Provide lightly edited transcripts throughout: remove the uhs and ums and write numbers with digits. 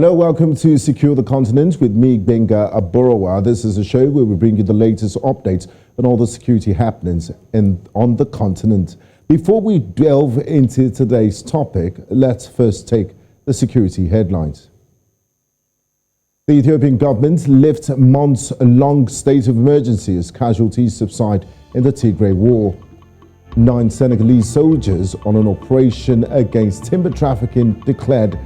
Hello, welcome to Secure the Continent with me, Gbenga Abrorowa. This is a show where we bring you the latest updates on all the security happenings on the continent. Before we delve into today's topic, let's first take the security headlines. The Ethiopian government lifts months-long state of emergency as casualties subside in the Tigray war. 9 Senegalese soldiers on an operation against timber trafficking declared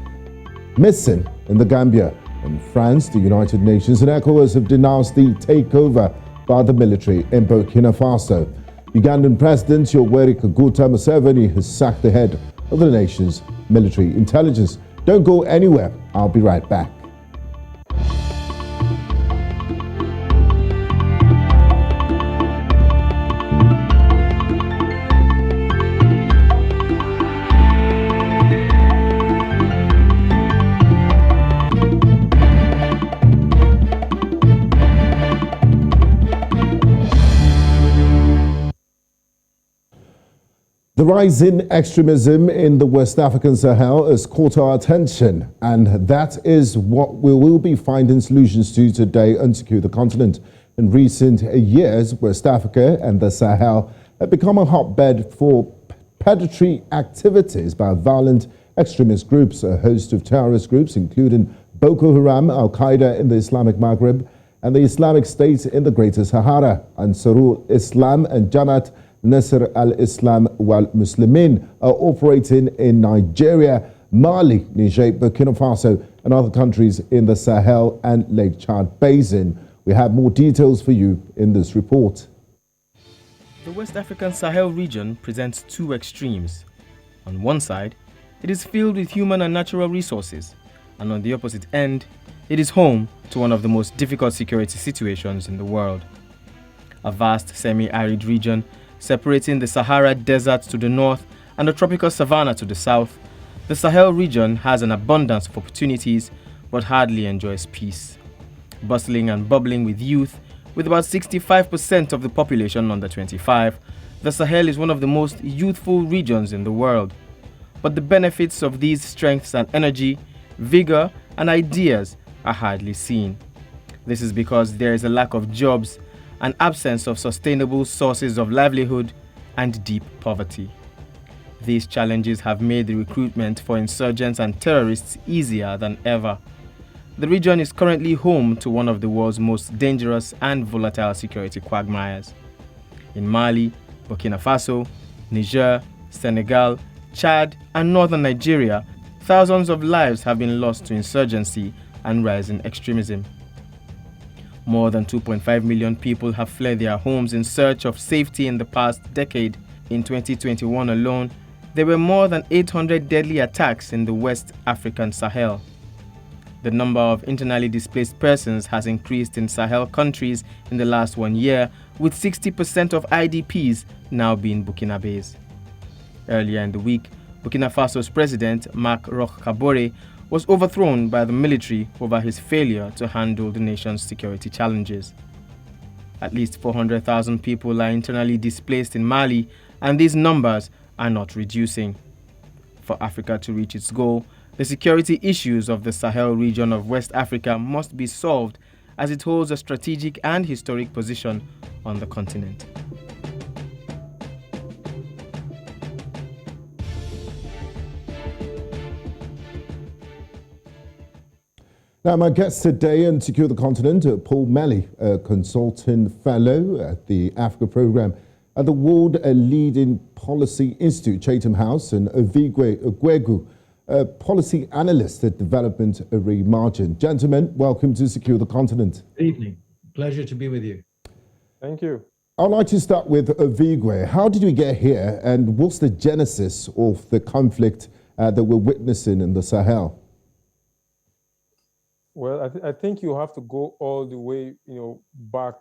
missing in the Gambia. And France, the United Nations and ECOWAS have denounced the takeover by the military in Burkina Faso. Ugandan President Yoweri Kaguta Museveni has sacked the head of the nation's military intelligence. Don't go anywhere. I'll be right back. The rise in extremism in the West African Sahel has caught our attention, and that is what we will be finding solutions to today on Secure the Continent. In recent years, West Africa and the Sahel have become a hotbed for predatory activities by violent extremist groups. A host of terrorist groups, including Boko Haram, Al-Qaeda in the Islamic Maghreb, and the Islamic State in the Greater Sahara, Ansarul Islam and Jama'at Nasr Al-Islam while Muslimin are operating in Nigeria, Mali, Niger, Burkina Faso and other countries in the Sahel and Lake Chad Basin. We have more details for you in this report. The West African Sahel region presents two extremes. On one side, it is filled with human and natural resources, and on the opposite end, it is home to one of the most difficult security situations in the world. A vast semi-arid region separating the Sahara Desert to the north and the tropical savanna to the south, the Sahel region has an abundance of opportunities but hardly enjoys peace. Bustling and bubbling with youth, with about 65% of the population under 25, the Sahel is one of the most youthful regions in the world. But the benefits of these strengths and energy, vigor and ideas are hardly seen. This is because there is a lack of jobs, an absence of sustainable sources of livelihood, and deep poverty. These challenges have made the recruitment for insurgents and terrorists easier than ever. The region is currently home to one of the world's most dangerous and volatile security quagmires. In Mali, Burkina Faso, Niger, Senegal, Chad, and northern Nigeria, thousands of lives have been lost to insurgency and rising extremism. More than 2.5 million people have fled their homes in search of safety in the past decade. In 2021 alone, there were more than 800 deadly attacks in the West African Sahel. The number of internally displaced persons has increased in Sahel countries in the last 1 year, with 60% of IDPs now being Burkinabés. Earlier in the week, Burkina Faso's president, Marc Roch-Kabore, was overthrown by the military over his failure to handle the nation's security challenges. At least 400,000 people are internally displaced in Mali, and these numbers are not reducing. For Africa to reach its goal, the security issues of the Sahel region of West Africa must be solved, as it holds a strategic and historic position on the continent. Now, my guest today on Secure the Continent, Paul Melly, a consulting fellow at the Africa Program at the World Leading Policy Institute, Chatham House, and Ovigwe, Eguegu, a policy analyst at Development Reimagined. Gentlemen, welcome to Secure the Continent. Good evening. Pleasure to be with you. Thank you. I'd like to start with Ovigwe. How did we get here, and what's the genesis of the conflict that we're witnessing in the Sahel? Well, I think you have to go all the way, back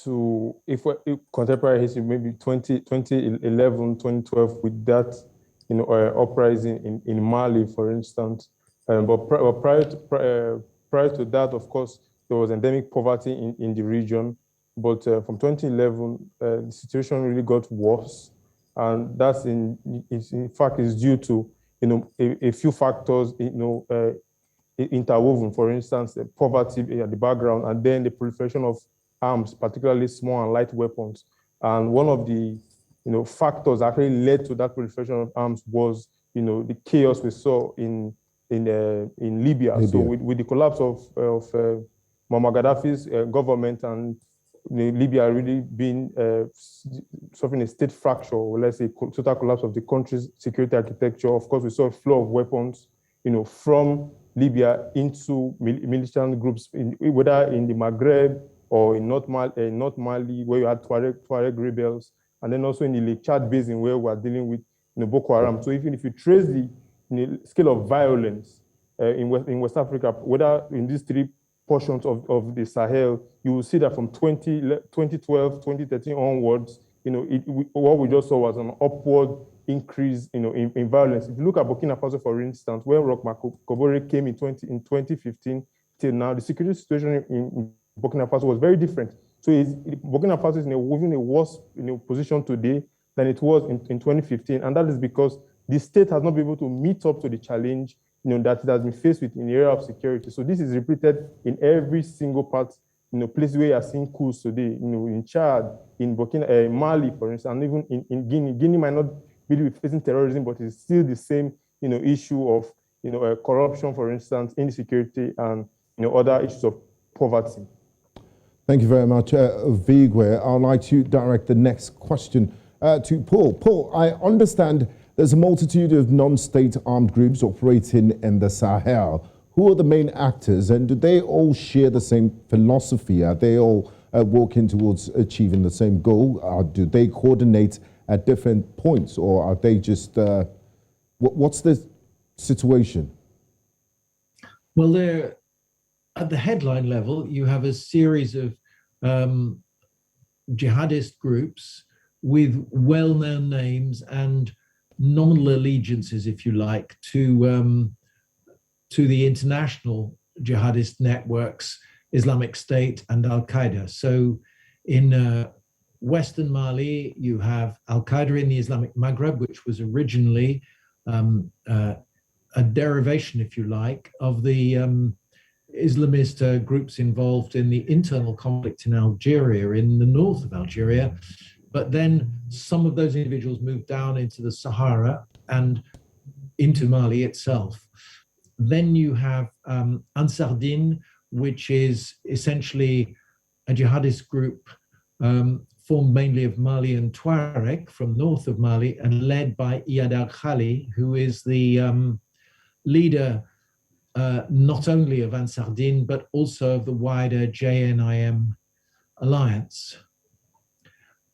to if contemporary history, maybe 2011, 2012, with that, uprising in Mali, for instance. But prior to that, of course, there was endemic poverty in the region. But from 2011, the situation really got worse, and that's in fact is due to a few factors. interwoven. For instance, the poverty at the background, and then the proliferation of arms, particularly small and light weapons. And one of the factors that actually led to that proliferation of arms was the chaos we saw in Libya. So with the collapse of Muammar Gaddafi's government, and Libya really been suffering a state fracture, or let's say total collapse of the country's security architecture. Of course, we saw a flow of weapons, from Libya into militant groups, whether in the Maghreb or in North Mali, where you had Tuareg rebels, and then also in the Lake Chad Basin, where we are dealing with Boko Haram. So even if you trace the scale of violence in West Africa, whether in these three portions of the Sahel, you will see that from 2012, 2013 onwards, what we just saw was an upward increase, in violence. If you look at Burkina Faso, for instance, when Roch Marc Kabore came in 2015 till now, the security situation in Burkina Faso was very different. So Burkina Faso is in a worse position today than it was in 2015, and that is because the state has not been able to meet up to the challenge that it has been faced with in the area of security. So this is repeated in every single part, place where you are seeing coups today, in Chad, in Burkina, Mali, for instance, and even in Guinea. Guinea might not be facing terrorism, but it's still the same, issue of, corruption, for instance, insecurity, and, other issues of poverty. Thank you very much, Ovigwe. I'd like to direct the next question to Paul. Paul, I understand there's a multitude of non-state armed groups operating in the Sahel. Who are the main actors, and do they all share the same philosophy? Are they all working towards achieving the same goal? Do they coordinate at different points, or are they just, what's the situation? Well, at the headline level, you have a series of jihadist groups with well-known names and nominal allegiances, if you like, to the international jihadist networks, Islamic State and Al-Qaeda. So in Western Mali, you have Al-Qaeda in the Islamic Maghreb, which was originally a derivation, if you like, of the Islamist groups involved in the internal conflict in Algeria, in the north of Algeria. But then some of those individuals moved down into the Sahara and into Mali itself. Then you have Ansarul, which is essentially a jihadist group formed mainly of Mali and Tuareg from north of Mali and led by Iyad al-Khali, who is the leader not only of Ansarul, but also of the wider JNIM alliance.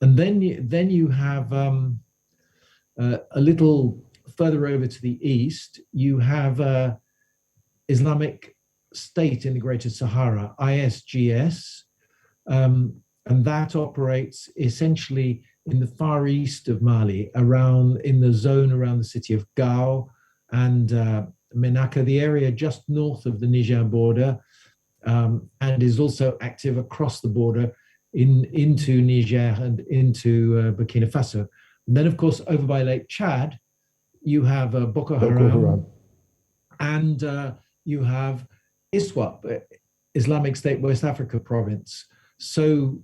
And then you have a little further over to the east, you have Islamic State in the Greater Sahara, ISGS, and that operates essentially in the far east of Mali, in the zone around the city of Gao and Menaka, the area just north of the Niger border, and is also active across the border into Niger and into Burkina Faso. And then, of course, over by Lake Chad, you have Boko Haram, and you have ISWAP, Islamic State West Africa province. So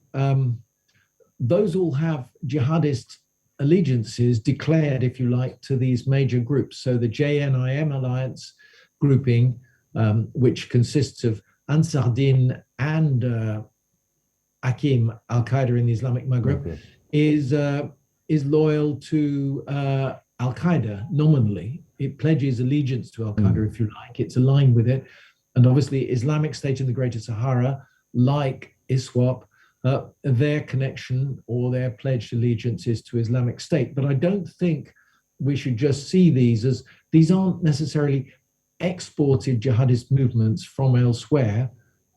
those all have jihadist allegiances declared, if you like, to these major groups. So the JNIM alliance grouping, which consists of Ansarul and AQIM, Al-Qaeda in the Islamic Maghreb, is loyal to Al-Qaeda nominally. It pledges allegiance to Al-Qaeda, if you like. It's aligned with it. And obviously Islamic State in the Greater Sahara, like ISWAP, their connection or their pledged allegiance is to Islamic State. But I don't think we should just see these aren't necessarily exported jihadist movements from elsewhere,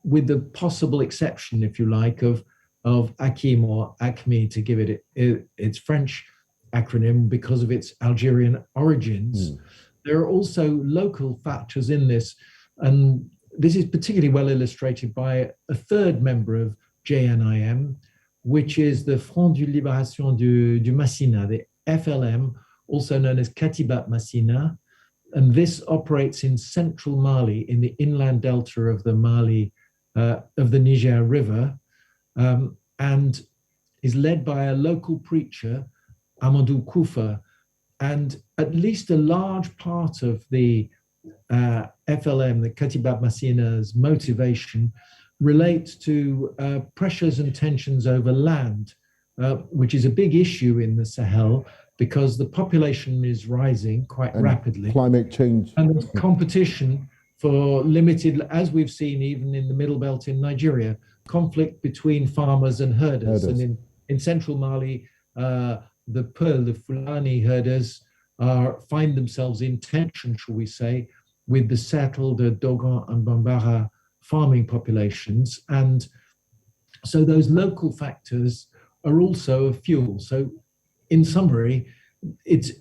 with the possible exception, if you like, of AQIM or AQMI, to give it its French acronym because of its Algerian origins. There are also local factors in this, and this is particularly well illustrated by a third member of JNIM, which is the Front de Libération du Massina, the FLM, also known as Katibat Massina, And this operates in central Mali, in the inland delta of the Niger River, and is led by a local preacher, Amadou Koufa. And at least a large part of the FLM, the Katiba Masina's motivation, relates to pressures and tensions over land, which is a big issue in the Sahel because the population is rising quite rapidly. Climate change. And there's competition for limited, as we've seen even in the Middle Belt in Nigeria, conflict between farmers and herders. And in central Mali, the Pearl, the Fulani herders find themselves in tension, shall we say, with the settled Dogon and Bambara farming populations. And so those local factors are also a fuel. So in summary, it's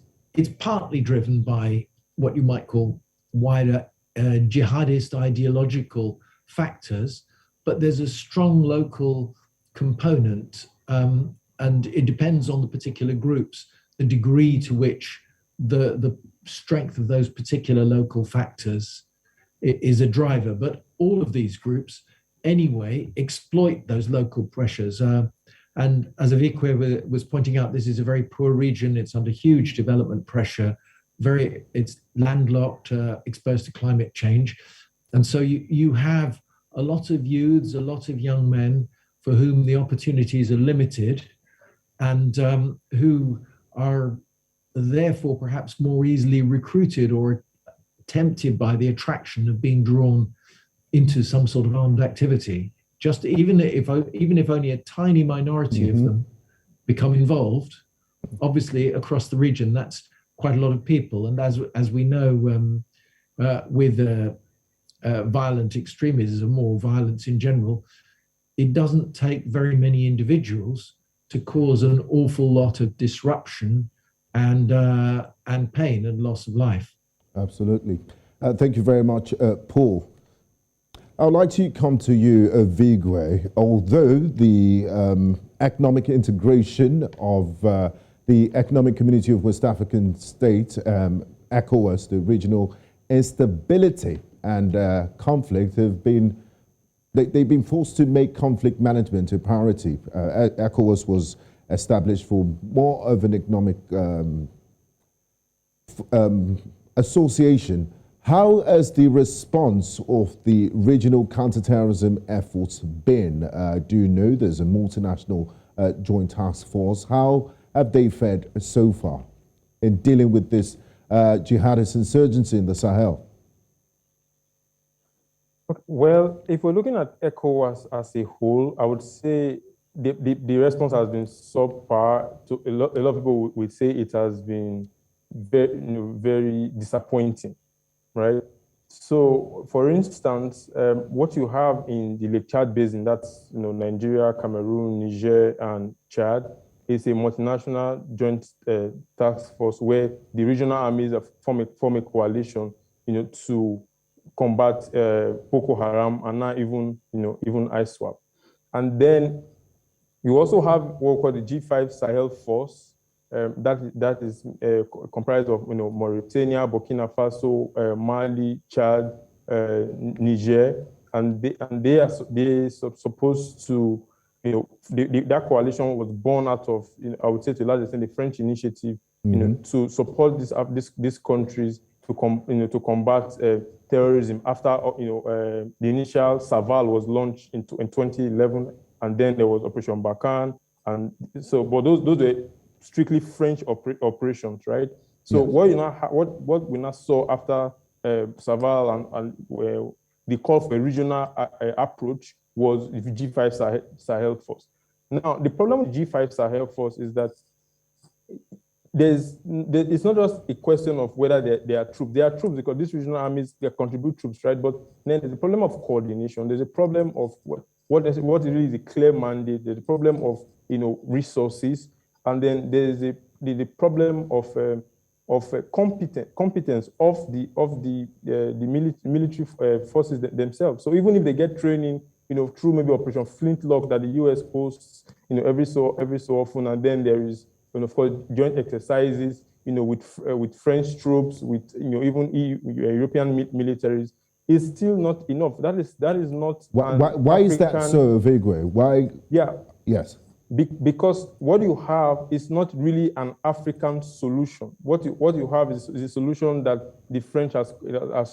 partly driven by what you might call wider jihadist ideological factors, but there's a strong local component, and it depends on the particular groups, the degree to which the strength of those particular local factors is a driver. But all of these groups, anyway, exploit those local pressures. And as Ovigwe was pointing out, this is a very poor region. It's under huge development pressure. It's landlocked, exposed to climate change. And so you have a lot of youths, a lot of young men for whom the opportunities are limited and who are therefore perhaps more easily recruited or tempted by the attraction of being drawn into some sort of armed activity. Just even if only a tiny minority of them become involved, obviously across the region, that's quite a lot of people. And as we know, with violent extremism or violence in general, it doesn't take very many individuals to cause an awful lot of disruption and pain and loss of life. Absolutely. Thank you very much, Paul. I would like to come to you, Ovigwe. Although the economic integration of the Economic Community of West African States, ECOWAS, the regional instability and conflict they've been forced to make conflict management a priority. ECOWAS was established for more of an economic association. How has the response of the regional counterterrorism efforts been? Do you know there's a multinational joint task force? How have they fared so far in dealing with this jihadist insurgency in the Sahel? Well, if we're looking at ECOWAS as a whole, I would say the response has been subpar. A lot of people would say it has been very disappointing. Right. So, for instance, what you have in the Lake Chad Basin, that's Nigeria, Cameroon, Niger, and Chad, is a multinational joint task force where the regional armies form a coalition, to combat Boko Haram and now even ISWAP. And then you also have what we call the G5 Sahel Force. That is comprised of Mauritania, Burkina Faso, Mali, Chad, Niger, and they are supposed to that coalition was born out of I would say to a large extent the French initiative to support these countries to combat terrorism after the initial Saval was launched in 2011, and then there was Operation Barkhane, and so but those were strictly French operations, right? So yes. What we now saw after Saval and the call for a regional approach was the G5 Sahel Force. Now, the problem with G5 Sahel Force is that it's not just a question of whether they are troops. They are troops because these regional armies, they contribute troops, right? But then there's a problem of coordination. There's a problem of what is really the clear mandate. There's a problem of resources. And then there's the problem of competence of the military forces themselves. So even if they get training, through maybe Operation Flintlock that the US hosts, every so often, and then there is, of course, joint exercises, with French troops, with even European militaries, is still not enough. That is not. Why is that so, Ovigwe? Why? Yeah. Yes. Because what you have is not really an African solution. What you have is a solution that the French has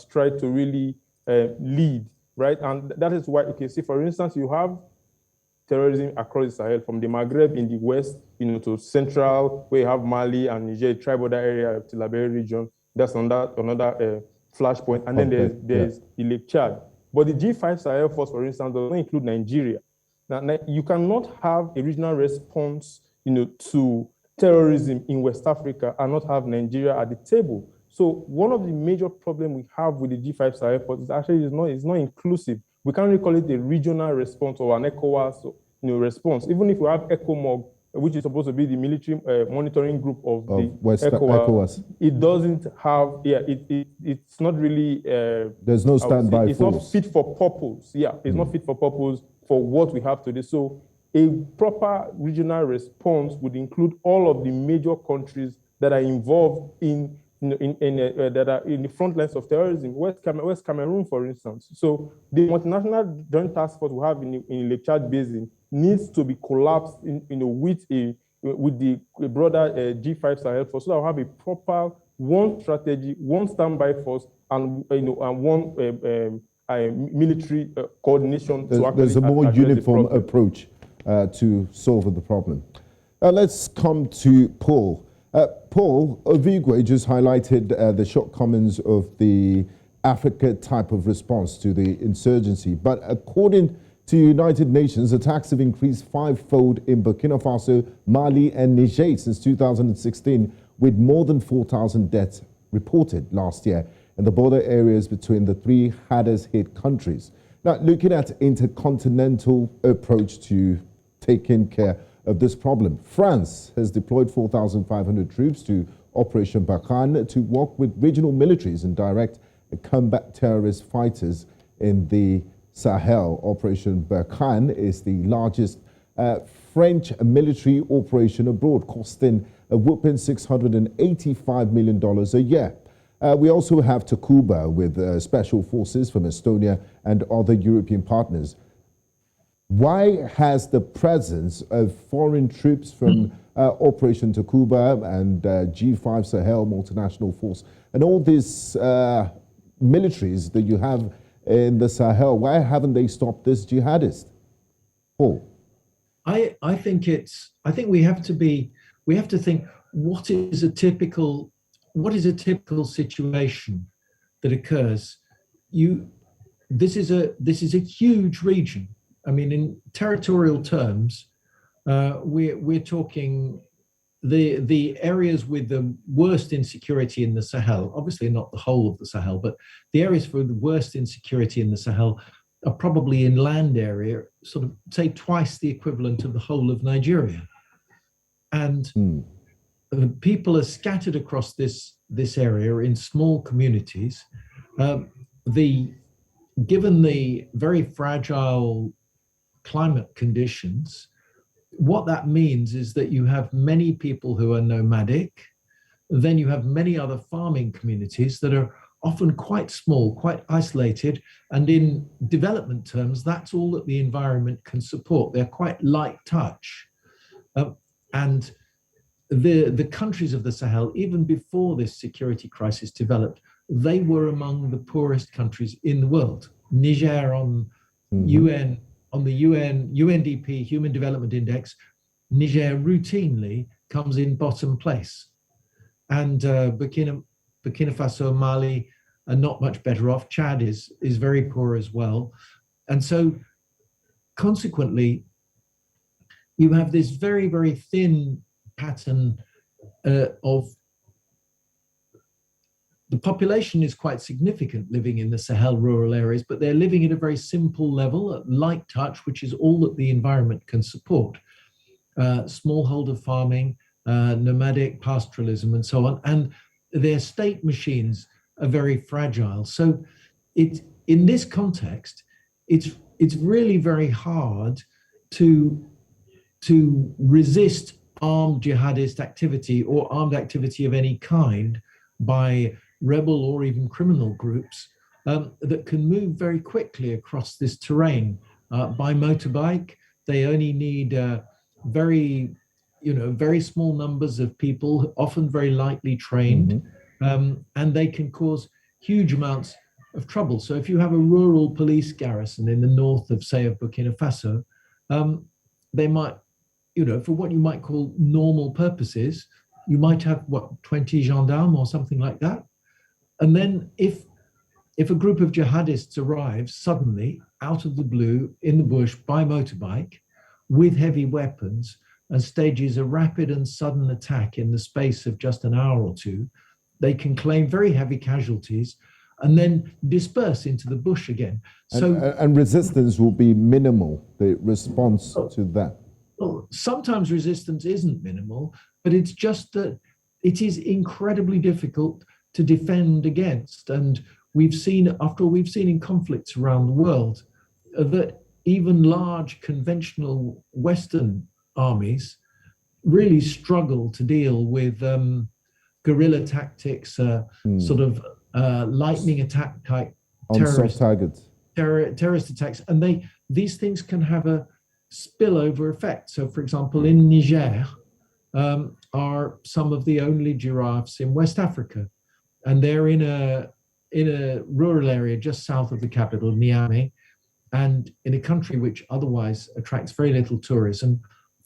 tried to really lead, right? And that is why, okay, see, for instance, you have terrorism across the Sahel, from the Maghreb in the west, to central, where you have Mali and Niger, tribe border area of the Tilaberi region. That's another flashpoint. And then there's the Lake Chad. But the G5 Sahel force, for instance, does not include Nigeria. Now, you cannot have a regional response, to terrorism in West Africa and not have Nigeria at the table. So one of the major problems we have with the G5 Sahel force is actually it's not inclusive. We can't really call it a regional response or an ECOWAS response. Even if we have ECOMOG, which is supposed to be the military monitoring group of the ECOWAS, it doesn't have, it's not really... there's no standby force. It's not fit for purpose. Yeah, it's not fit for purpose for what we have today. So a proper regional response would include all of the major countries that are involved that are in the front lines of terrorism. West Cameroon, for instance. So the multinational joint task force we have in Lake Chad Basin needs to be collapsed with the broader G5 Sahel force, so that we have a proper one strategy, one standby force, and one military coordination. There's a more uniform approach to solving the problem. Let's come to Paul. Paul, Ovigwe just highlighted the shortcomings of the Africa type of response to the insurgency. But according to United Nations, attacks have increased fivefold in Burkina Faso, Mali, and Niger since 2016, with more than 4,000 deaths reported last year in the border areas between the three hardest hit countries. Now, looking at intercontinental approach to taking care of this problem, France has deployed 4,500 troops to Operation Barkhane to work with regional militaries and direct combat terrorist fighters in the Sahel. Operation Barkhane is the largest French military operation abroad, costing a whopping $685 million a year. We also have Takuba with special forces from Estonia and other European partners. Why has the presence of foreign troops from Operation Takuba and G5 Sahel multinational force and all these militaries that you have in the Sahel, why haven't they stopped this jihadist? Paul? I think we have to think what is a typical situation that occurs. This is a huge region. I mean, in territorial terms, we're talking the areas with the worst insecurity in the Sahel, obviously not the whole of the Sahel, but the areas for the worst insecurity in the Sahel are probably in land area, sort of say twice the equivalent of the whole of Nigeria. And people are scattered across this area in small communities. Given the very fragile climate conditions, what that means is that you have many people who are nomadic. Then you have many other farming communities that are often quite small, quite isolated. And in development terms, that's all that the environment can support. They're quite light touch. And the countries of the Sahel, even before this security crisis developed, they were among the poorest countries in the world. Niger on the UNDP Human Development Index, Niger routinely comes in bottom place. And Burkina Faso, Mali are not much better off. Chad is very poor as well. And so consequently, you have this very, very thin pattern of the population is quite significant living in the Sahel rural areas, but they're living at a very simple level, at light touch, which is all that the environment can support. Smallholder farming, nomadic pastoralism, and so on. And their state machines are very fragile. So in this context, it's really very hard to resist armed jihadist activity or armed activity of any kind by rebel or even criminal groups that can move very quickly across this terrain by motorbike. They only need very small numbers of people, often very lightly trained, and they can cause huge amounts of trouble. So if you have a rural police garrison in the north of, say, of Burkina Faso, they might, for what you might call normal purposes, you might have 20 gendarmes or something like that. And then if a group of jihadists arrives suddenly out of the blue in the bush by motorbike with heavy weapons and stages a rapid and sudden attack in the space of just an hour or two, they can claim very heavy casualties and then disperse into the bush again. And resistance will be minimal, the response to that. Well, sometimes resistance isn't minimal, but it's just that it is incredibly difficult to defend against. And we've seen in conflicts around the world that even large conventional Western armies really struggle to deal with guerrilla tactics, sort of lightning attack type terrorist attacks. And these things can have a spillover effect. So, for example, in Niger are some of the only giraffes in West Africa, and they're in a rural area just south of the capital, Niamey, and in a country which otherwise attracts very little tourism.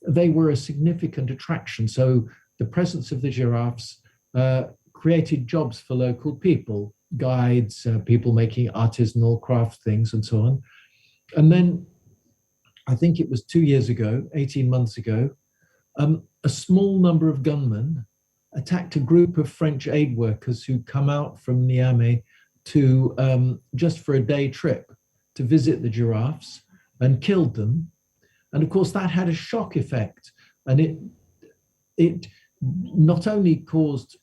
They were a significant attraction. So the presence of the giraffes created jobs for local people, guides, people making artisanal craft things and so on. And then I think it was 2 years ago, 18 months ago, a small number of gunmen attacked a group of French aid workers who come out from Niamey to just for a day trip to visit the giraffes and killed them. And of course, that had a shock effect. And it not only caused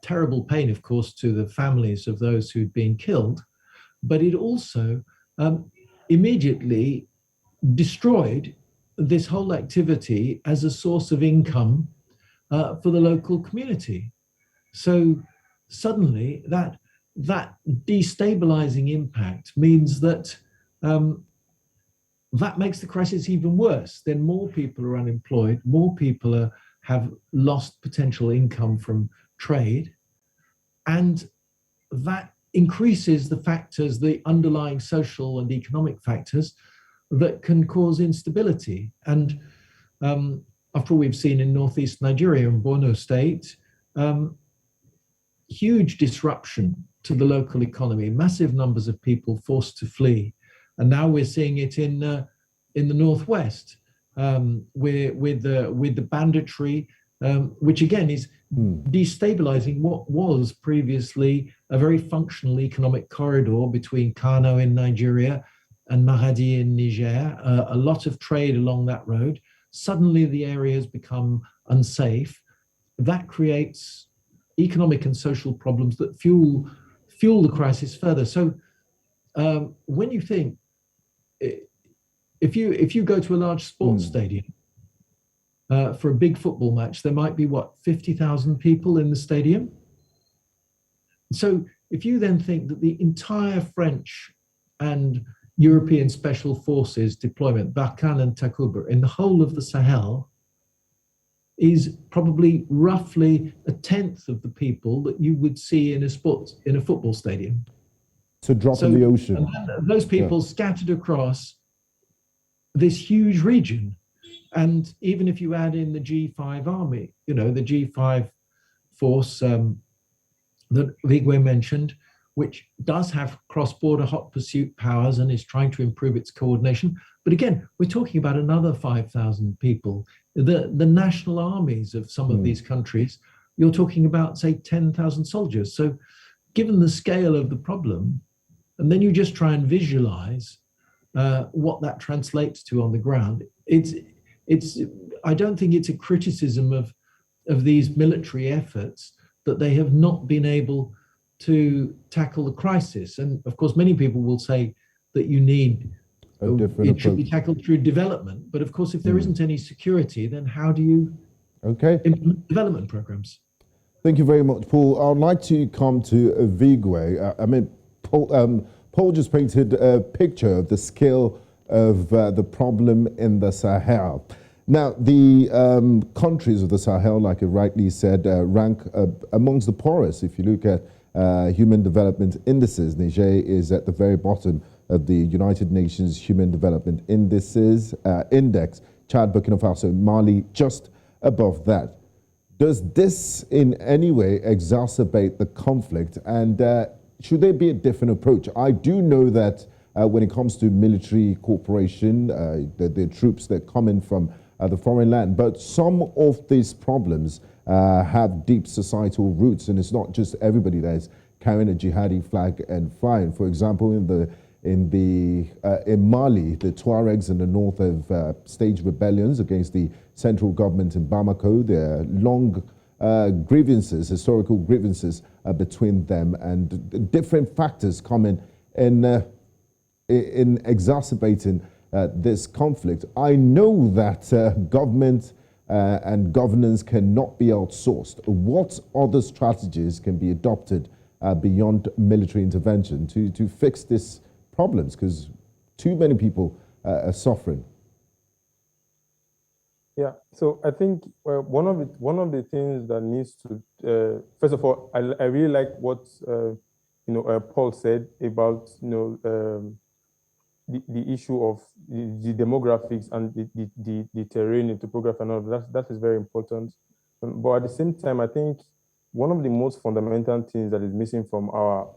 terrible pain, of course, to the families of those who'd been killed, but it also immediately destroyed this whole activity as a source of income for the local community. So suddenly that destabilizing impact means that that makes the crisis even worse. Then more people are unemployed, more people have lost potential income from trade, and that increases the factors, the underlying social and economic factors that can cause instability. And after all, we've seen in northeast Nigeria and Borno State, huge disruption to the local economy, massive numbers of people forced to flee. And now we're seeing it in the northwest, with the banditry, which again is destabilizing what was previously a very functional economic corridor between Kano in Nigeria and Maradi in Niger, a lot of trade along that road. Suddenly the area has become unsafe. That creates economic and social problems that fuel the crisis further. So when you think, if you go to a large sports stadium for a big football match, there might be 50,000 people in the stadium. So if you then think that the entire French and European Special Forces deployment, Barkhane and Takuba, in the whole of the Sahel, is probably roughly a tenth of the people that you would see in a football stadium. It's a drop in the ocean. And those people scattered across this huge region. And even if you add in the G5 army, the G5 force that Ovigwe mentioned, which does have cross-border hot pursuit powers and is trying to improve its coordination. But again, we're talking about another 5,000 people. The national armies of some of these countries, you're talking about, say, 10,000 soldiers. So given the scale of the problem, and then you just try and visualize what that translates to on the ground, I don't think it's a criticism of these military efforts that they have not been able to tackle the crisis. And of course, many people will say that it should be tackled through development. But of course, if there isn't any security, then how do you Okay. implement development programs. Thank you very much, Paul. I'd like to come to Ovigwe. Paul just painted a picture of the scale of the problem in the Sahel. Now, the countries of the Sahel, like you rightly said, rank amongst the poorest. If you look at human development indices, Niger is at the very bottom of the United Nations Human Development Indices Index. Chad, Burkina Faso, Mali, just above that. Does this in any way exacerbate the conflict, and should there be a different approach? I do know that when it comes to military cooperation, the troops that come in from the foreign land, but some of these problems have deep societal roots, and it's not just everybody that is carrying a jihadi flag and flying. For example, in Mali, the Tuaregs in the north have staged rebellions against the central government in Bamako. There are long grievances, historical grievances between them, and different factors come in exacerbating this conflict. I know that government and governance cannot be outsourced. What other strategies can be adopted beyond military intervention to fix these problems? Because too many people are suffering. Yeah, so I think one of the things that needs to first of all, I really like what Paul said about the issue of the demographics and the terrain, the topography, and all that is very important. But at the same time, I think one of the most fundamental things that is missing from our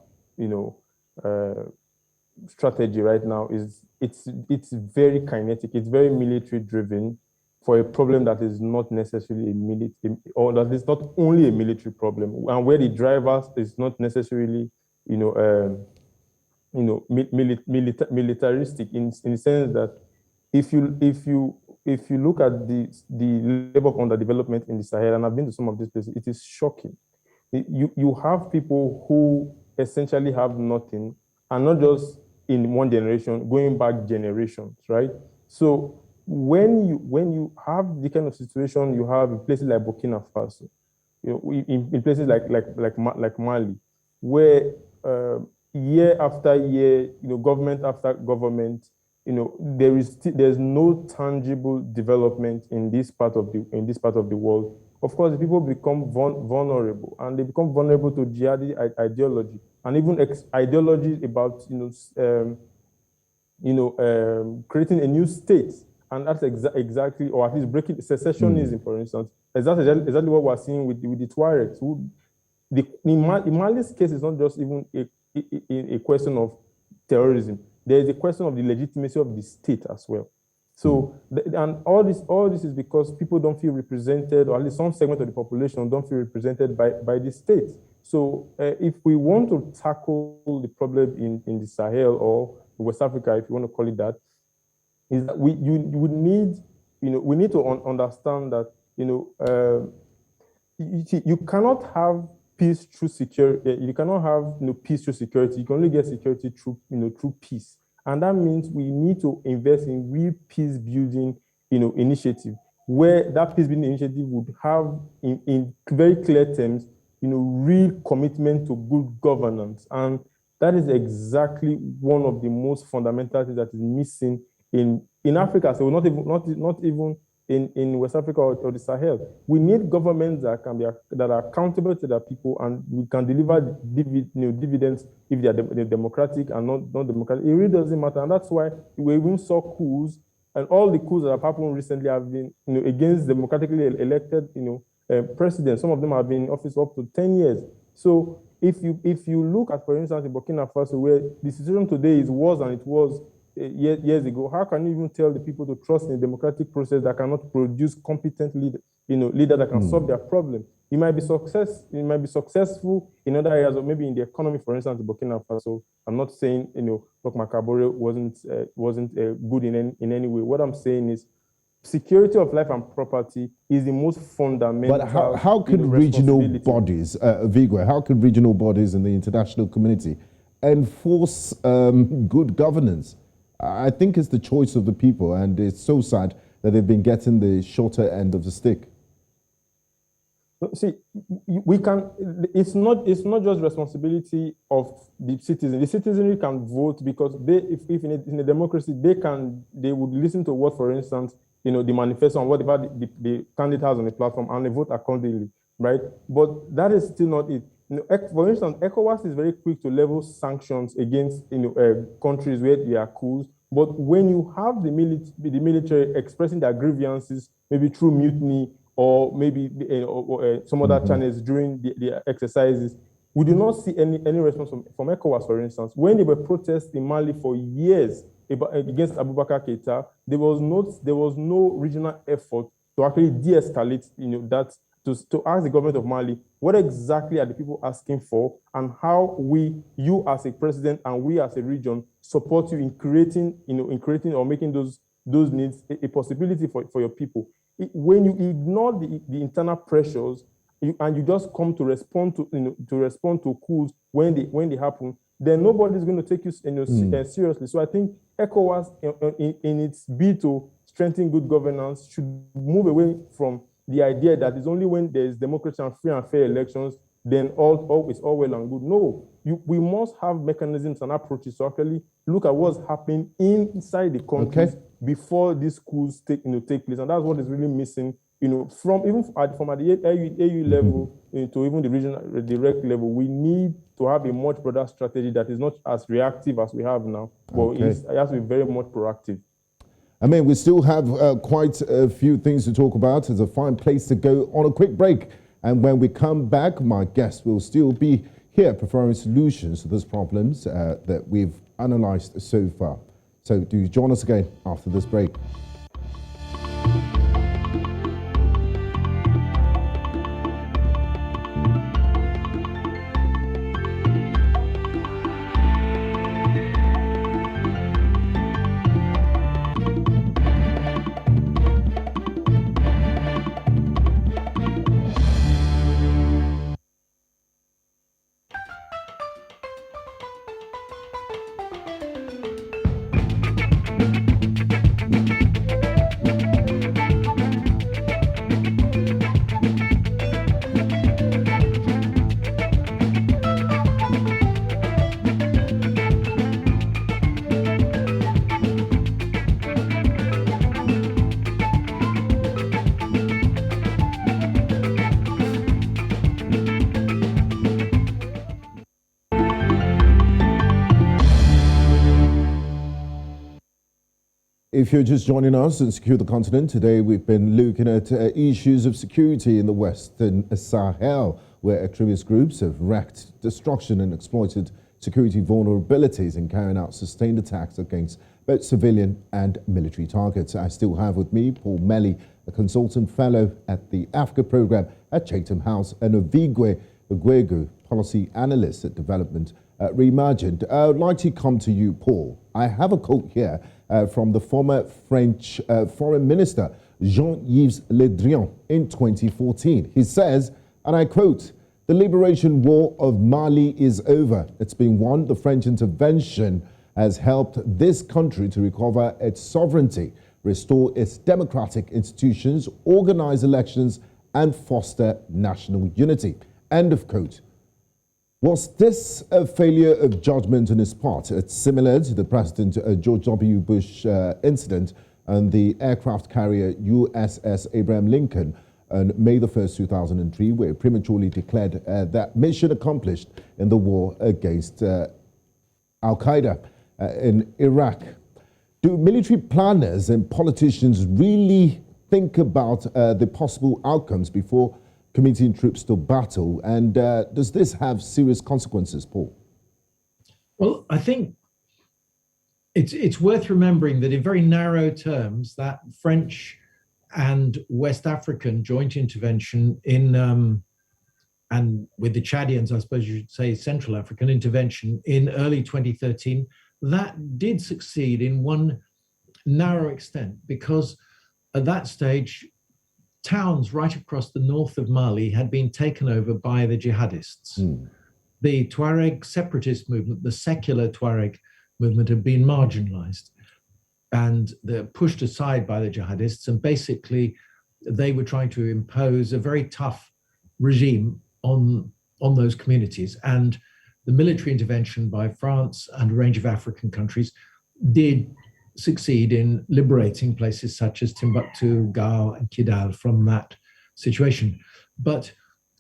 strategy right now is it's very kinetic, it's very military driven for a problem that is not necessarily a military, or that is not only a military problem, and where the drivers is not necessarily militaristic in the sense that if you look at the level of underdevelopment in the Sahel, and I've been to some of these places, it is shocking. You have people who essentially have nothing, and not just in one generation, going back generations, right? So when you have the kind of situation you have in places like Burkina Faso, in places like Mali, where year after year, government after government, there's no tangible development in this part of the world. Of course, the people become vulnerable, and they become vulnerable to jihadi ideology, and even ideology about creating a new state, and that's exactly, or at least breaking secessionism, for instance. That's exactly what we're seeing with the Tuaregs. In Mali's case, is not just even a question of terrorism. There is a question of the legitimacy of the state as well. So, and all this is because people don't feel represented, or at least some segment of the population don't feel represented by the state. So, if we want to tackle the problem in the Sahel or West Africa, if you want to call it that, is that we need to understand that you cannot have peace through security. You cannot have peace through security. You can only get security through peace. And that means we need to invest in real peace building, initiative, where that peace building initiative would have, in very clear terms, real commitment to good governance. And that is exactly one of the most fundamental things that is missing in Africa. So not even in West Africa or the Sahel. We need governments that are accountable to their people, and we can deliver dividends if they are democratic and not democratic. It really doesn't matter, and that's why we even saw coups, and all the coups that have happened recently have been against democratically elected presidents. Some of them have been in office for up to 10 years. So if you look at, for instance, in Burkina Faso, where the situation today is worse than it was years ago, how can you even tell the people to trust in a democratic process that cannot produce competent leaders that can solve their problem? It might be successful in other areas, or maybe in the economy, for instance, in Burkina Faso. I'm not saying Roch Macabore wasn't good in any way. What I'm saying is security of life and property is the most fundamental. But how could regional bodies, Ovigwe, how could regional bodies in the international community enforce good governance? I think it's the choice of the people, and it's so sad that they've been getting the shorter end of the stick. See, we can. It's not just responsibility of the citizen. The citizenry can vote because if in a democracy, they would listen to what, for instance, the manifesto and whatever the candidate has on the platform, and they vote accordingly, right? But that is still not it. For instance, ECOWAS is very quick to level sanctions against countries where there are coups. But when you have the military expressing their grievances, maybe through mutiny or maybe some other channels during the exercises, we do not see any response from ECOWAS, for instance. When they were protests in Mali for years against Abubakar Keita, there was no regional effort to actually de-escalate that, to ask the government of Mali, what exactly are the people asking for, and how you as a president and we as a region support you in creating or making those needs a possibility for your people. When you ignore the internal pressures and you just come to respond to coups when they happen, then nobody's going to take you seriously. So I think ECOWAS, in its bid to strengthen good governance, should move away from the idea that it's only when there is democracy and free and fair elections, then all is all well and good. No, we must have mechanisms and approaches to actually look at what's happening inside the countries before these coups take place, and that's what is really missing. From at the AU level to even the regional direct level, we need to have a much broader strategy that is not as reactive as we have now, but it has to be very much proactive. I mean, we still have quite a few things to talk about. It's a fine place to go on a quick break. And when we come back, my guest will still be here preferring solutions to those problems that we've analyzed so far. So do join us again after this break. If you're just joining us in Secure the Continent, today we've been looking at issues of security in the Western Sahel, where extremist groups have wreaked destruction and exploited security vulnerabilities in carrying out sustained attacks against both civilian and military targets. I still have with me Paul Melly, a consultant fellow at the Africa program at Chatham House, and Ovigwe Eguegu, policy analyst at development at Reimagined. I would like to come to you, Paul. I have a quote here from the former French Foreign Minister Jean-Yves Le Drian in 2014. He says, and I quote, "The liberation war of Mali is over. It's been won. The French intervention has helped this country to recover its sovereignty, restore its democratic institutions, organize elections, and foster national unity." End of quote. Was this a failure of judgment on his part? It's similar to the President George W. Bush incident and the aircraft carrier USS Abraham Lincoln on May the 1st, 2003, where he prematurely declared that mission accomplished in the war against Al-Qaeda in Iraq. Do military planners and politicians really think about the possible outcomes before committing troops to battle? And does this have serious consequences, Paul? Well, I think it's worth remembering that in very narrow terms, that French and West African joint intervention in, and with the Chadians, I suppose you should say Central African intervention in early 2013, that did succeed in one narrow extent, because at that stage, towns right across the north of Mali had been taken over by the jihadists. The Tuareg separatist movement, the secular Tuareg movement, had been marginalized and they're pushed aside by the jihadists. And basically, they were trying to impose a very tough regime on those communities. And the military intervention by France and a range of African countries did succeed in liberating places such as Timbuktu, Gao, and Kidal from that situation. But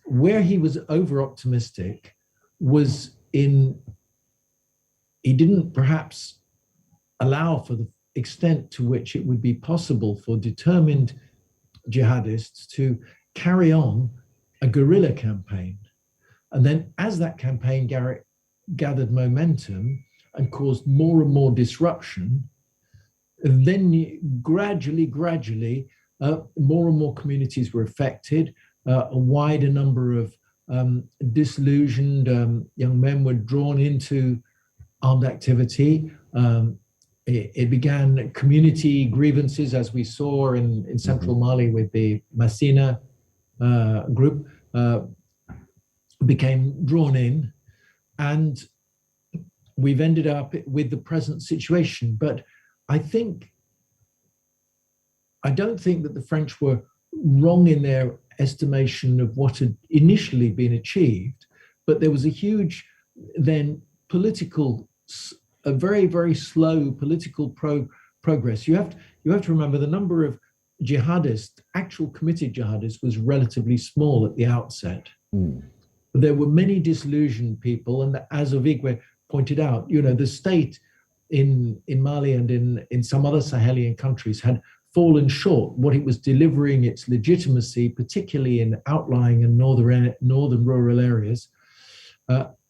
where he was over-optimistic was he didn't perhaps allow for the extent to which it would be possible for determined jihadists to carry on a guerrilla campaign. And then as that campaign gathered momentum and caused more and more disruption, then gradually, more and more communities were affected. A wider number of disillusioned young men were drawn into armed activity. It began community grievances, as we saw in central Mali with the Massina group, became drawn in. And we've ended up with the present situation. But I don't think that the French were wrong in their estimation of what had initially been achieved, but there was a huge then a very, very slow political progress. You have to remember the number of jihadists, actual committed jihadists, was relatively small at the outset. There were many disillusioned people, and as Ovigwe pointed out, the state in Mali and in some other Sahelian countries had fallen short. What it was delivering, its legitimacy, particularly in outlying and northern rural areas,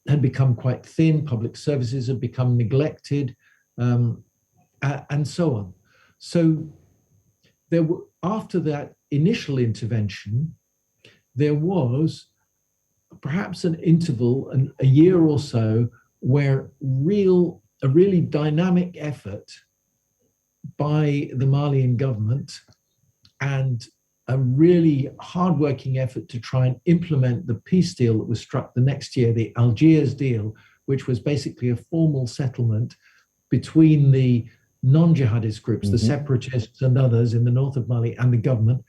had become quite thin. Public services had become neglected, and so on. So there were, after that initial intervention, there was perhaps an interval, a year or so, where a really dynamic effort by the Malian government and a really hardworking effort to try and implement the peace deal that was struck the next year, the Algiers deal, which was basically a formal settlement between the non-jihadist groups, the separatists and others in the north of Mali, and the government.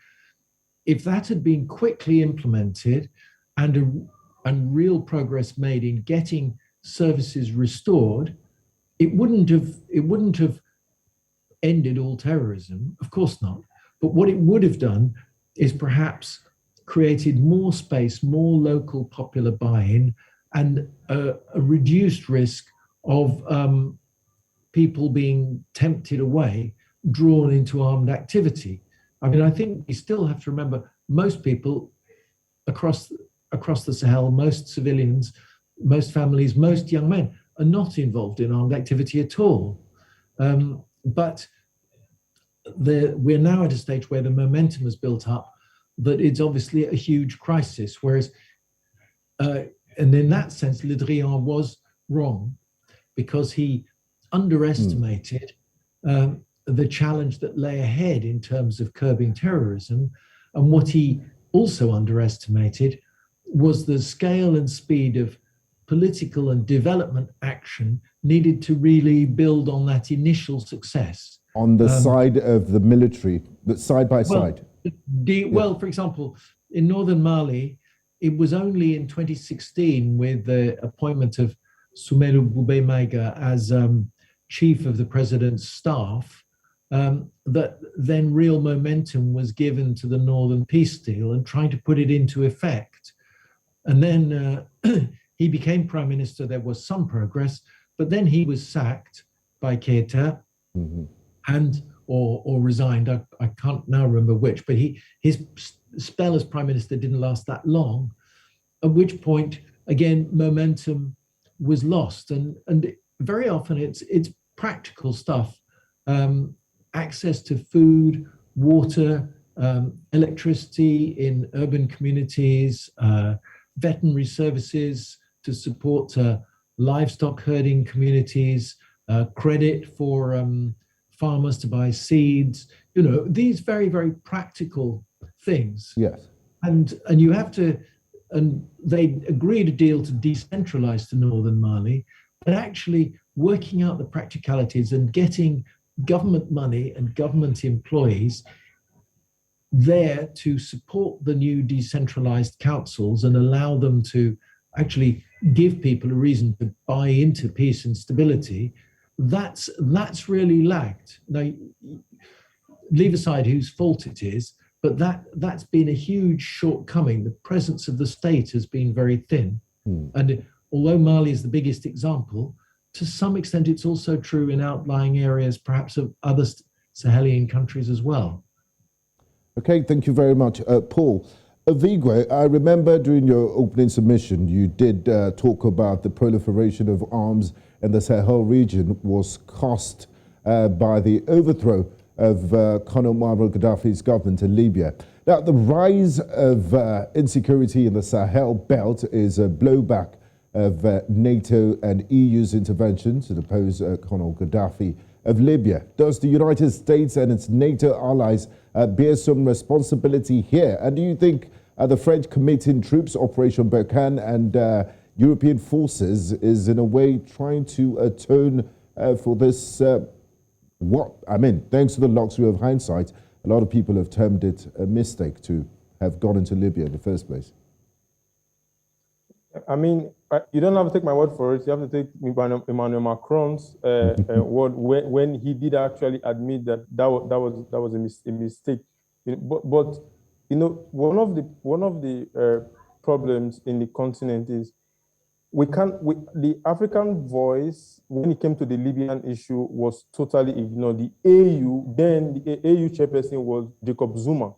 If that had been quickly implemented and real progress made in getting services restored, it wouldn't have ended all terrorism, of course not. But what it would have done is perhaps created more space, more local popular buy-in, and a reduced risk of people being tempted away, drawn into armed activity. I mean, I think we still have to remember most people across the Sahel, most civilians, most families, most young men are not involved in armed activity at all. But we're now at a stage where the momentum has built up that it's obviously a huge crisis. Whereas, and in that sense, Le Drian was wrong because he underestimated the challenge that lay ahead in terms of curbing terrorism. And what he also underestimated was the scale and speed of political and development action needed to really build on that initial success. On the side of the military, but side by side. Well, for example, in northern Mali, it was only in 2016 with the appointment of Soumeilou Boubé-Maïga as chief of the president's staff that then real momentum was given to the Northern Peace Deal and trying to put it into effect. And then he became prime minister. There was some progress, but then he was sacked by Keita and or resigned. I can't now remember which, but his spell as prime minister didn't last that long. At which point, again, momentum was lost, and very often it's practical stuff: access to food, water, electricity in urban communities, veterinary services to support livestock herding communities, credit for farmers to buy seeds. These very, very practical things. Yes. And you have to. And they agreed a deal to decentralize to northern Mali, but actually working out the practicalities and getting government money and government employees there to support the new decentralized councils and allow them to actually give people a reason to buy into peace and stability, that's really lacked. Now, leave aside whose fault it is, but that's been a huge shortcoming. The presence of the state has been very thin. And although Mali is the biggest example, to some extent it's also true in outlying areas, perhaps of other Sahelian countries as well. Okay, thank you very much. Paul, Ovigwe, I remember during your opening submission, you did talk about the proliferation of arms in the Sahel region was caused by the overthrow of Colonel Muammar Gaddafi's government in Libya. Now, the rise of insecurity in the Sahel belt is a blowback of NATO and EU's intervention to depose Colonel Gaddafi of Libya. Does the United States and its NATO allies bear some responsibility here? And do you think the French committing troops, Operation Barkhane, and European forces is in a way trying to atone for this, thanks to the luxury of hindsight, a lot of people have termed it a mistake to have gone into Libya in the first place? I mean, you don't have to take my word for it. You have to take Emmanuel Macron's word when he did actually admit that was a mistake. But you know, one of the problems in the continent is the African voice when it came to the Libyan issue was totally ignored. The AU chairperson was Jacob Zuma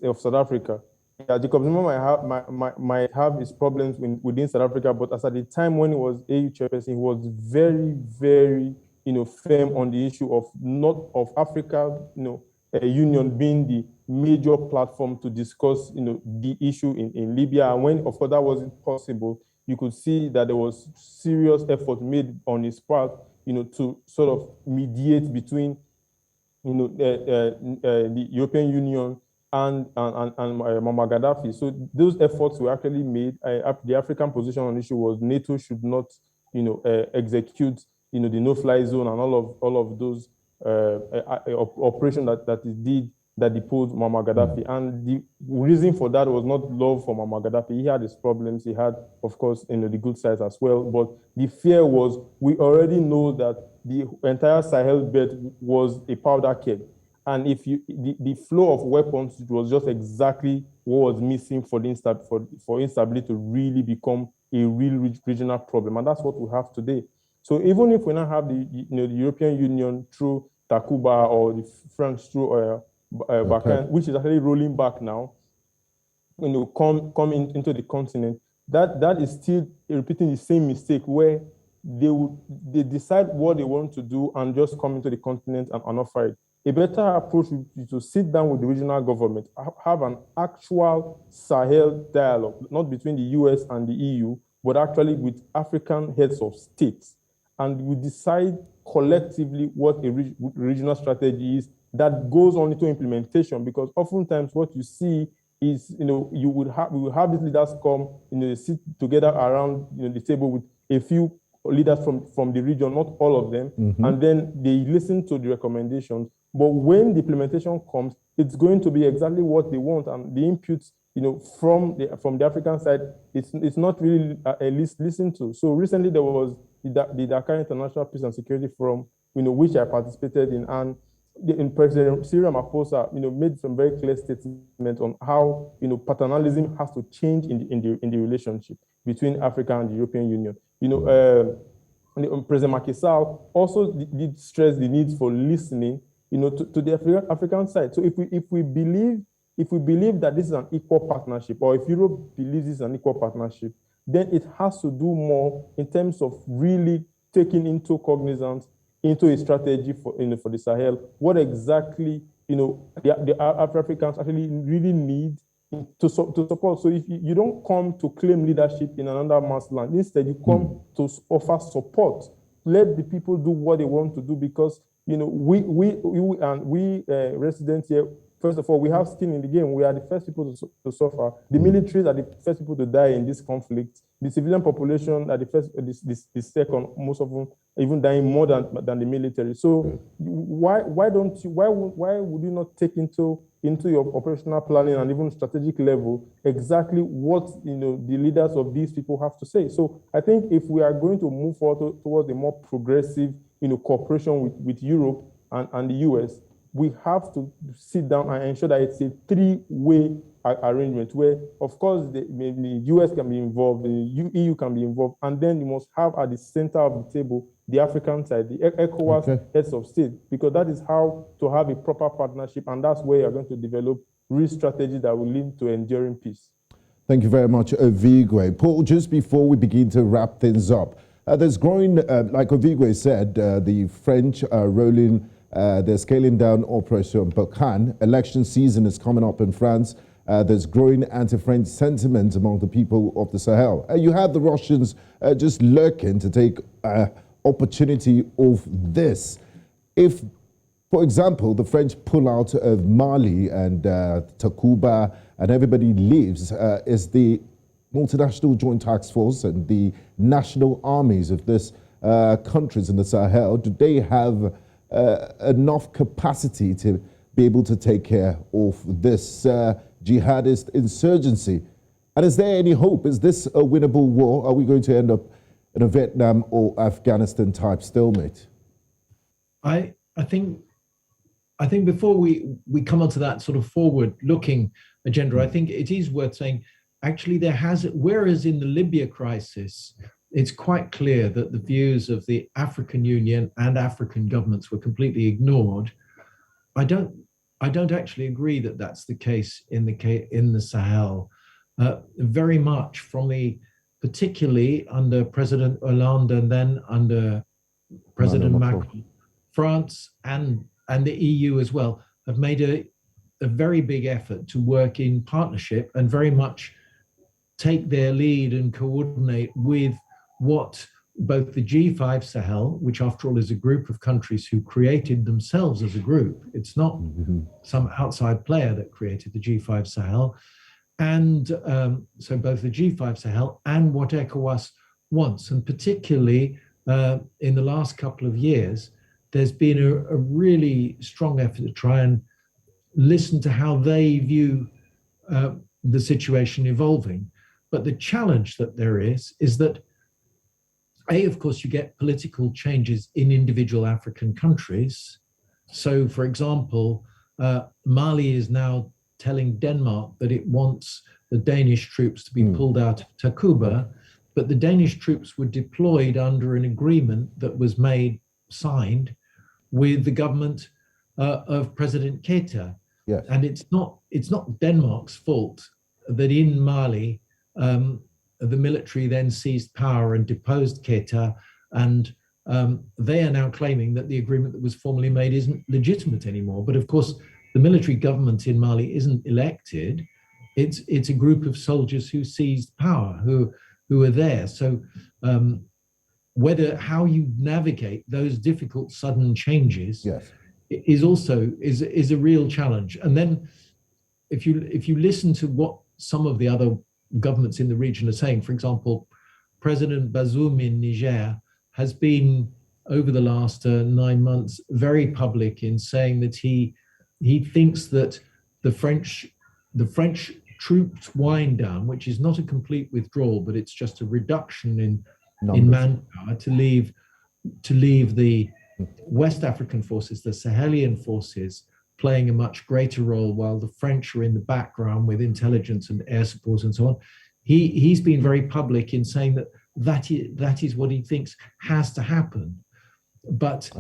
of South Africa. Yeah, Jacob Zuma might have his problems within South Africa, but as at the time when he was AU chairperson, he was very, very, firm on the issue of Africa, a union being the major platform to discuss, the issue in Libya. And when, of course, that wasn't possible, you could see that there was serious effort made on his part, to sort of mediate between, the European Union and Muammar Gaddafi. So those efforts were actually made. The African position on the issue was NATO should not, execute, the no-fly zone and all of those operations that it did that deposed Muammar Gaddafi. And the reason for that was not love for Muammar Gaddafi. He had his problems. He had, of course, the good sides as well. But the fear was we already know that the entire Sahel belt was a powder keg. And if the flow of weapons, it was just exactly what was missing for instability to really become a real regional problem. And that's what we have today. So even if we now have the European Union through Takuba or the French through Barkhane, which is actually rolling back now, come into the continent, that is still repeating the same mistake where they decide what they want to do and just come into the continent and offer it. A better approach would be to sit down with the regional government, have an actual Sahel dialogue, not between the US and the EU, but actually with African heads of states. And we decide collectively what a regional strategy is that goes on into implementation, because oftentimes what you see is, we will have these leaders come, sit together around the table with a few leaders from the region, not all of them, and then they listen to the recommendations. But when the implementation comes, it's going to be exactly what they want, and the inputs, from the African side, it's not really listened to. So recently there was the Dakar International Peace and Security Forum, which I participated in, and President Cyril Ramaphosa, made some very clear statements on how, paternalism has to change in the relationship between Africa and the European Union. President Macky Sall also did stress the need for listening, to the African side. So if we believe that this is an equal partnership, or if Europe believes this is an equal partnership, then it has to do more in terms of really taking into cognizance into a strategy for the Sahel, what exactly the Africans actually really need to support. So if you don't come to claim leadership in another man's land, instead you come to offer support. Let the people do what they want to do, because we residents here, first of all, we have skin in the game. We are the first people to suffer. The militaries are the first people to die in this conflict. The civilian population are the second, most of them even dying more than the military. So why would you not take into into your operational planning and even strategic level exactly what the leaders of these people have to say. So I think if we are going to move forward towards a more progressive cooperation with Europe and the US, we have to sit down and ensure that it's a three-way arrangement where, of course, maybe the US can be involved, the EU can be involved, and then you must have at the center of the table the African side, the ECOWAS heads of state, because that is how to have a proper partnership, and that's where you're going to develop real strategy that will lead to enduring peace. Thank you very much, Ovigwe. Paul, just before we begin to wrap things up, there's growing, like Ovigwe said, the French are rolling, they're scaling down Operation Barkhane. Election season is coming up in France. There's growing anti-French sentiment among the people of the Sahel. You have the Russians just lurking to take opportunity of this. If, for example, the French pull out of Mali and Takuba and everybody leaves, is the multinational joint task force and the national armies of these countries in the Sahel, do they have enough capacity to be able to take care of this jihadist insurgency? And is there any hope? Is this a winnable war? Are we going to end up in a Vietnam or Afghanistan type stalemate? I think before we come onto that sort of forward-looking agenda, I think it is worth saying, actually, whereas in the Libya crisis, it's quite clear that the views of the African Union and African governments were completely ignored. I don't actually agree that that's the case in the Sahel. Very much particularly under President Hollande and then under President Macron, France and the EU as well have made a very big effort to work in partnership and very much take their lead and coordinate with what both the G5 Sahel, which after all is a group of countries who created themselves as a group. It's not some outside player that created the G5 Sahel. And so both the G5 Sahel and what ECOWAS wants, and particularly in the last couple of years, there's been a really strong effort to try and listen to how they view the situation evolving. But the challenge that there is that, of course, you get political changes in individual African countries. So, for example, Mali is now telling Denmark that it wants the Danish troops to be pulled out of Takuba, but the Danish troops were deployed under an agreement that was signed with the government of President Keita. Yes. And it's not Denmark's fault that in Mali, the military then seized power and deposed Keita, and they are now claiming that the agreement that was formally made isn't legitimate anymore. But of course, the military government in Mali isn't elected. It's a group of soldiers who seized power, who are there. So how you navigate those difficult sudden changes is also a real challenge. And then if you listen to what some of the other governments in the region are saying, for example, President Bazoum in Niger has been over the last 9 months very public in saying that he thinks that the French troops wind down, which is not a complete withdrawal, but it's just a reduction in manpower to leave the West African forces, the Sahelian forces, playing a much greater role while the French are in the background with intelligence and air support and so on. He's been very public in saying that is what he thinks has to happen. But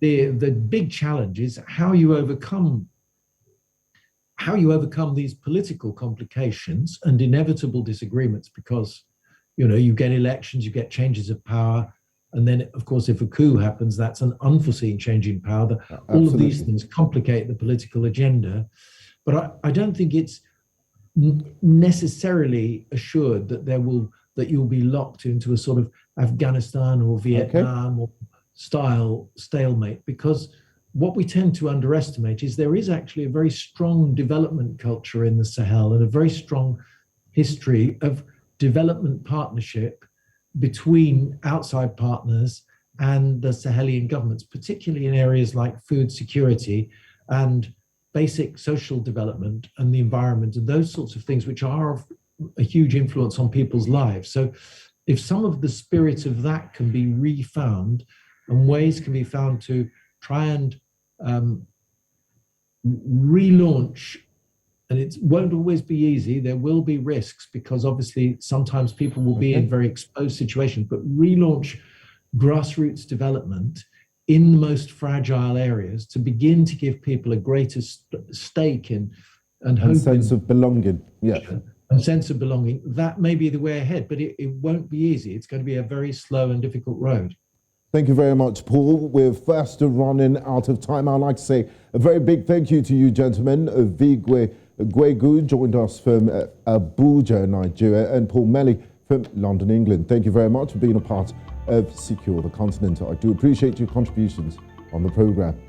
the big challenge is how you overcome these political complications and inevitable disagreements, because you get elections, you get changes of power. And then, of course, if a coup happens, that's an unforeseen change in power. All of these things complicate the political agenda. But I don't think it's necessarily assured that you'll be locked into a sort of Afghanistan or Vietnam or style stalemate, because what we tend to underestimate is there is actually a very strong development culture in the Sahel and a very strong history of development partnership between outside partners and the Sahelian governments, particularly in areas like food security and basic social development and the environment and those sorts of things, which are of a huge influence on people's lives. So if some of the spirit of that can be refound and ways can be found to try and relaunch, and it won't always be easy, there will be risks because obviously sometimes people will be in very exposed situations, but relaunch grassroots development in the most fragile areas to begin to give people a greater stake in and hope sense of belonging. Yeah. And sense of belonging. That may be the way ahead, but it won't be easy. It's going to be a very slow and difficult road. Thank you very much, Paul. We're fast running out of time. I'd like to say a very big thank you to you, gentlemen. Ovigwe Eguegu joined us from Abuja, Nigeria, and Paul Melly from London, England. Thank you very much for being a part of Secure the Continent. I do appreciate your contributions on the program.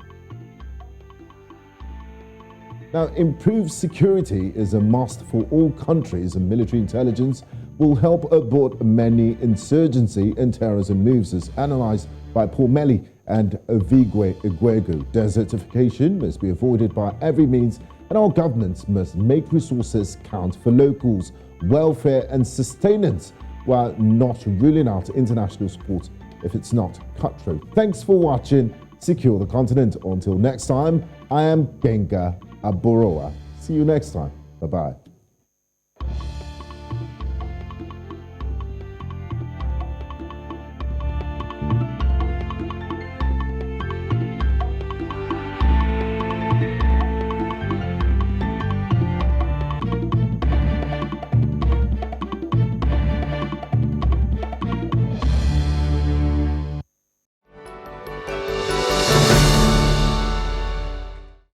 Now, improved security is a must for all countries, and military intelligence will help abort many insurgency and terrorism moves, as analysed by Paul Melly and Ovigwe Eguegu. Desertification must be avoided by every means, and our governments must make resources count for locals' welfare and sustenance, while not ruling out international support if it's not cutthroat. Thanks for watching Secure the Continent. Until next time, I am Gbenga Abrorowa. See you next time. Bye-bye.